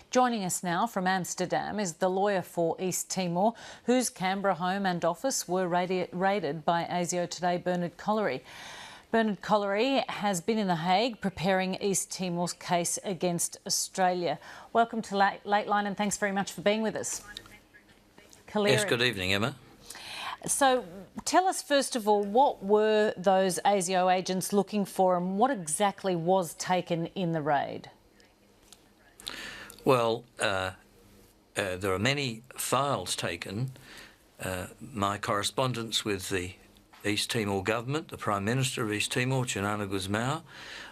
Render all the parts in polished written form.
Joining us now from Amsterdam is the lawyer for East Timor, whose Canberra home and office were raided by ASIO today, Bernard Collaerry. Bernard Collaerry has been in The Hague preparing East Timor's case against Australia. Welcome to Lateline and thanks very much for being with us. Collaerry. Yes, good evening, Emma. So tell us first of all, what were those ASIO agents looking for and what exactly was taken in the raid? Well, there are many files taken. My correspondence with the East Timor government, the Prime Minister of East Timor, CRITICO-SUPERADORA,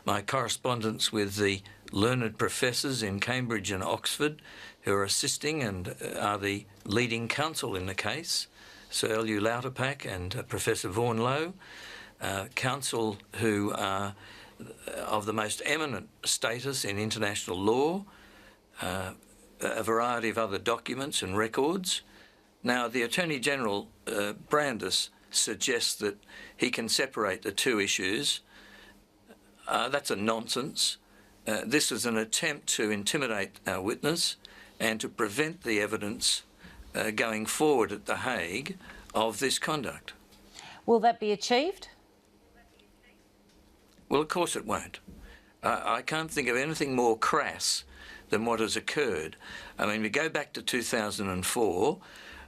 my correspondence with the learned professors in Cambridge and Oxford who are assisting and are the leading counsel in the case, Sir L.U. Lauterpack and Professor Vaughan Lowe, counsel who are of the most eminent status in international law, a variety of other documents and records. Now, the Attorney-General, Brandis, suggests that he can separate the two issues. That's a nonsense. This is an attempt to intimidate our witness and to prevent the evidence going forward at The Hague of this conduct. Will that be achieved? Well, of course it won't. I can't think of anything more crass than what has occurred. I mean, we go back to 2004,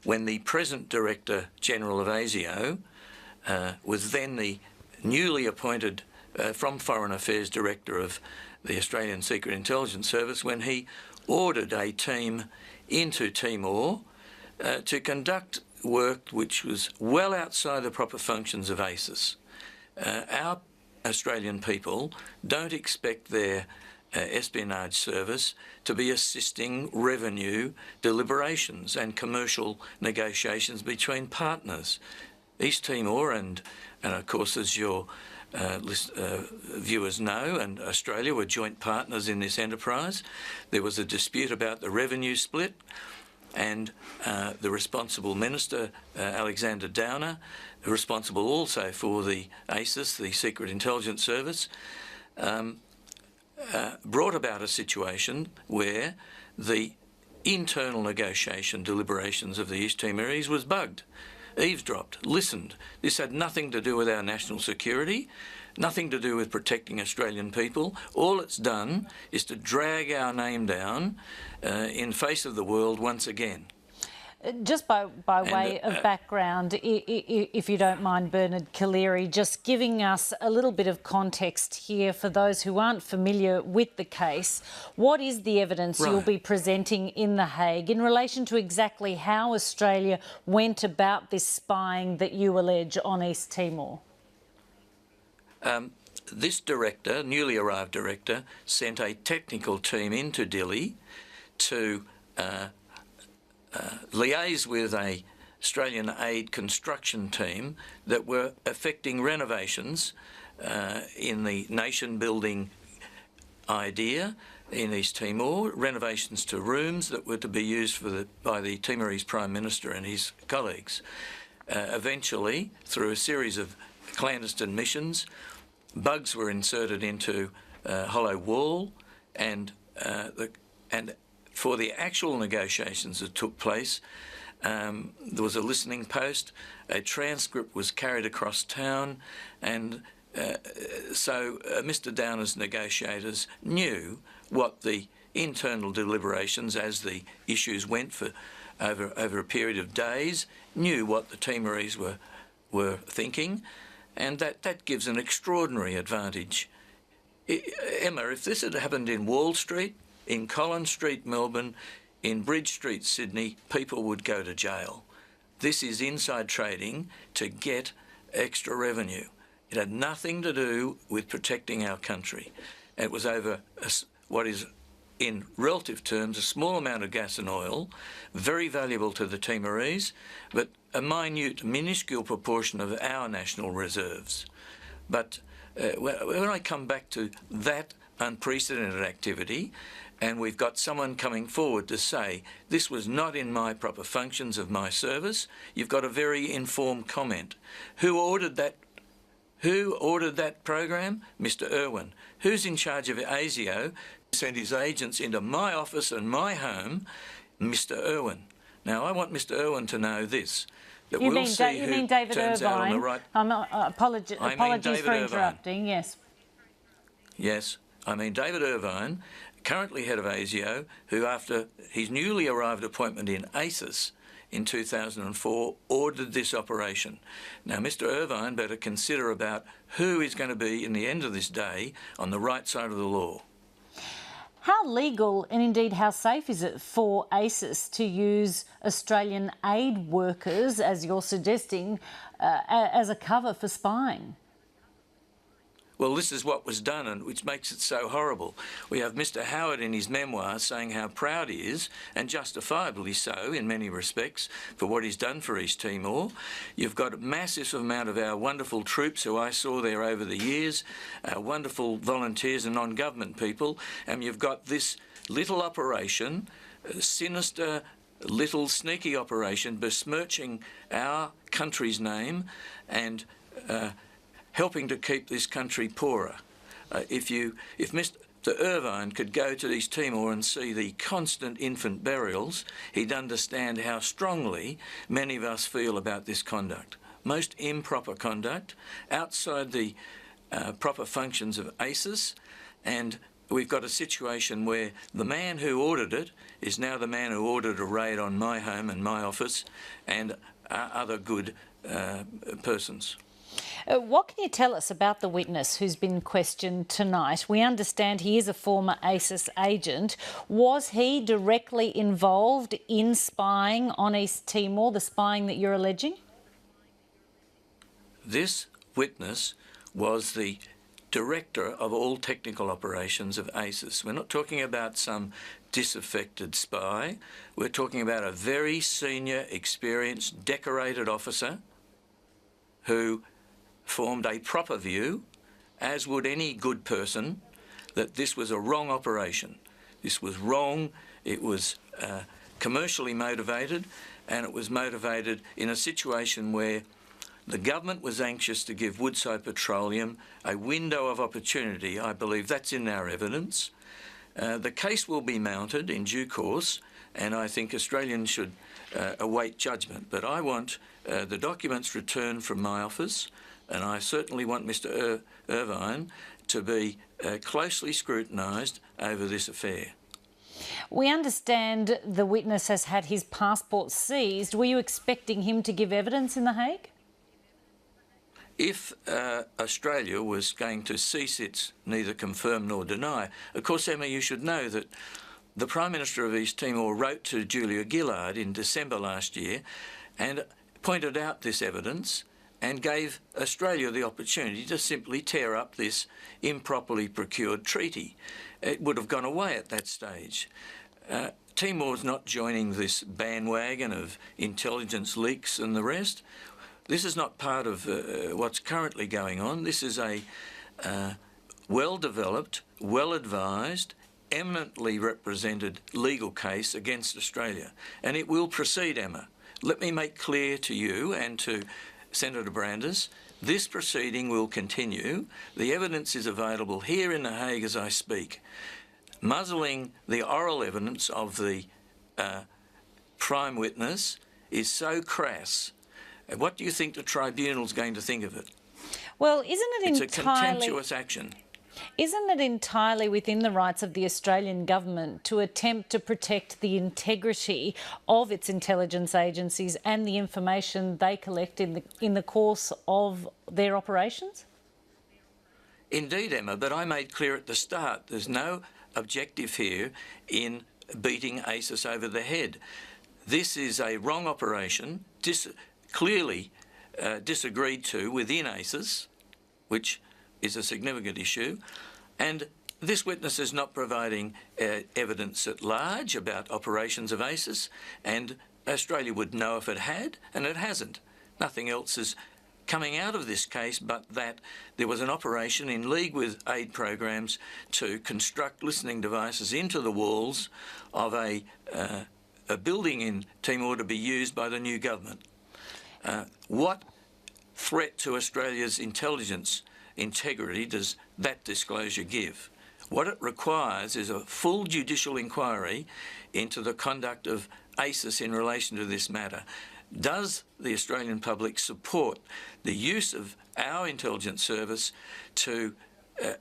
when the present Director General of ASIO was then the newly appointed from Foreign Affairs Director of the Australian Secret Intelligence Service, when he ordered a team into Timor to conduct work which was well outside the proper functions of ASIS. Our Australian people don't expect their espionage service to be assisting revenue deliberations and commercial negotiations between partners. East Timor and of course, as your viewers know, and Australia were joint partners in this enterprise. There was a dispute about the revenue split, and the responsible minister, Alexander Downer, responsible also for the ASIS, the Secret Intelligence Service, brought about a situation where the internal negotiation deliberations of the East Timorese was bugged, eavesdropped, listened. This had nothing to do with our national security, nothing to do with protecting Australian people. All it's done is to drag our name down in face of the world once again. Just by way of background, if you don't mind, Bernard Collaerry, just giving us a little bit of context here for those who aren't familiar with the case. What is the evidence you'll be presenting in The Hague in relation to exactly how Australia went about this spying that you allege on East Timor? This director, newly arrived director, sent a technical team into Dili to liaise with a Australian aid construction team that were effecting renovations in the nation-building idea in East Timor, renovations to rooms that were to be used by the Timorese Prime Minister and his colleagues. Eventually, through a series of clandestine missions, bugs were inserted into hollow wall, and for the actual negotiations that took place, there was a listening post, a transcript was carried across town, and so Mr Downer's negotiators knew what the internal deliberations, as the issues went for over a period of days, knew what the Timorese were thinking, and that gives an extraordinary advantage. Emma, if this had happened in Wall Street, in Collins Street, Melbourne, in Bridge Street, Sydney, people would go to jail. This is inside trading to get extra revenue. It had nothing to do with protecting our country. It was over what is, in relative terms, a small amount of gas and oil, very valuable to the Timorese, but a minute, minuscule proportion of our national reserves. But when I come back to that unprecedented activity, and we've got someone coming forward to say, this was not in my proper functions of my service, you've got a very informed comment. Who ordered that program? Mr Irwin. Who's in charge of ASIO sent his agents into my office and my home, Mr. Irwin. Now, I want Mr. Irwin to know this, that You we'll mean, see you who mean David turns out on the Irvine? right... Apologies David for Irvine. interrupting, yes. Yes, I mean David Irvine, currently head of ASIO, who after his newly arrived appointment in ACIS in 2004 ordered this operation. Now, Mr. Irvine better consider about who is going to be, in the end of this day, on the right side of the law. How legal and indeed how safe is it for ACIS to use Australian aid workers, as you're suggesting, as a cover for spying? Well, this is what was done, and which makes it so horrible. We have Mr. Howard in his memoir saying how proud he is, and justifiably so in many respects, for what he's done for East Timor. You've got a massive amount of our wonderful troops who I saw there over the years, our wonderful volunteers and non-government people, and you've got this little operation, a sinister little sneaky operation besmirching our country's name and helping to keep this country poorer. If Mr. Irvine could go to East Timor and see the constant infant burials, he'd understand how strongly many of us feel about this conduct. Most improper conduct, outside the proper functions of ACIS, and we've got a situation where the man who ordered it is now the man who ordered a raid on my home and my office and other good persons. What can you tell us about the witness who's been questioned tonight? We understand he is a former ACIS agent. Was he directly involved in spying on East Timor, the spying that you're alleging? This witness was the director of all technical operations of ACIS. We're not talking about some disaffected spy. We're talking about a very senior, experienced, decorated officer who formed a proper view, as would any good person, that this was a wrong operation. This was wrong, it was commercially motivated, and it was motivated in a situation where the government was anxious to give Woodside Petroleum a window of opportunity. I believe that's in our evidence. The case will be mounted in due course, and I think Australians should await judgment. But I want the documents returned from my office, and I certainly want Mr. Irvine to be closely scrutinised over this affair. We understand the witness has had his passport seized. Were you expecting him to give evidence in The Hague? If Australia was going to cease its neither confirm nor deny, of course, Emma, you should know that the Prime Minister of East Timor wrote to Julia Gillard in December last year and pointed out this evidence and gave Australia the opportunity to simply tear up this improperly procured treaty. It would have gone away at that stage. Timor's not joining this bandwagon of intelligence leaks and the rest. This is not part of what's currently going on. This is a well-developed, well-advised, eminently represented legal case against Australia. And it will proceed, Emma. Let me make clear to you and to Senator Brandis, this proceeding will continue. The evidence is available here in The Hague as I speak. Muzzling the oral evidence of the prime witness is so crass. What do you think the tribunal's going to think of it? Well, isn't it entirely... It's a contemptuous action. Isn't it entirely within the rights of the Australian government to attempt to protect the integrity of its intelligence agencies and the information they collect in the course of their operations? Indeed, Emma, but I made clear at the start there's no objective here in beating ACIS over the head. This is a wrong operation, clearly disagreed to within ACIS, which is a significant issue, and this witness is not providing evidence at large about operations of ACIS, and Australia would know if it had, and it hasn't. Nothing else is coming out of this case but that there was an operation in league with aid programs to construct listening devices into the walls of a building in Timor to be used by the new government. What threat to Australia's intelligence integrity does that disclosure give? What it requires is a full judicial inquiry into the conduct of ASIS in relation to this matter. Does the Australian public support the use of our intelligence service to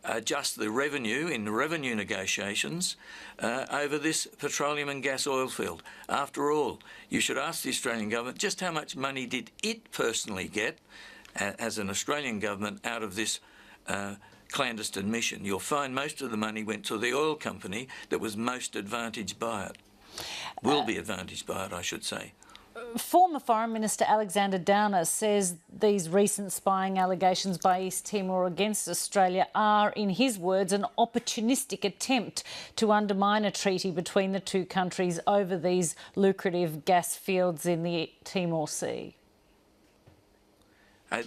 adjust the revenue in the revenue negotiations over this petroleum and gas oil field? After all, you should ask the Australian government just how much money did it personally get as an Australian government out of this clandestine mission. You'll find most of the money went to the oil company that was most advantaged by it. Will be advantaged by it, I should say. Former Foreign Minister Alexander Downer says these recent spying allegations by East Timor against Australia are, in his words, an opportunistic attempt to undermine a treaty between the two countries over these lucrative gas fields in the Timor Sea.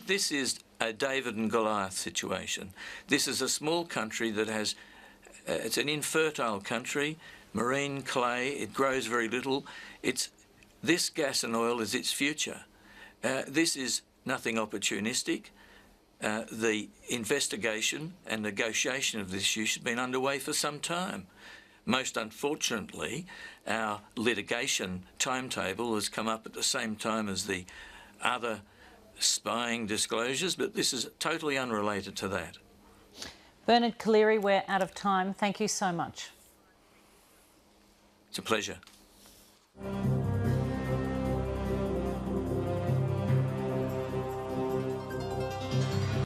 This is a David and Goliath situation. This is a small country that has, it's an infertile country, marine clay, it grows very little. This gas and oil is its future. This is nothing opportunistic. The investigation and negotiation of this issue has been underway for some time. Most unfortunately, our litigation timetable has come up at the same time as the other spying disclosures, but this is totally unrelated to that. Bernard Collaerry, we're out of time. Thank you so much. It's a pleasure.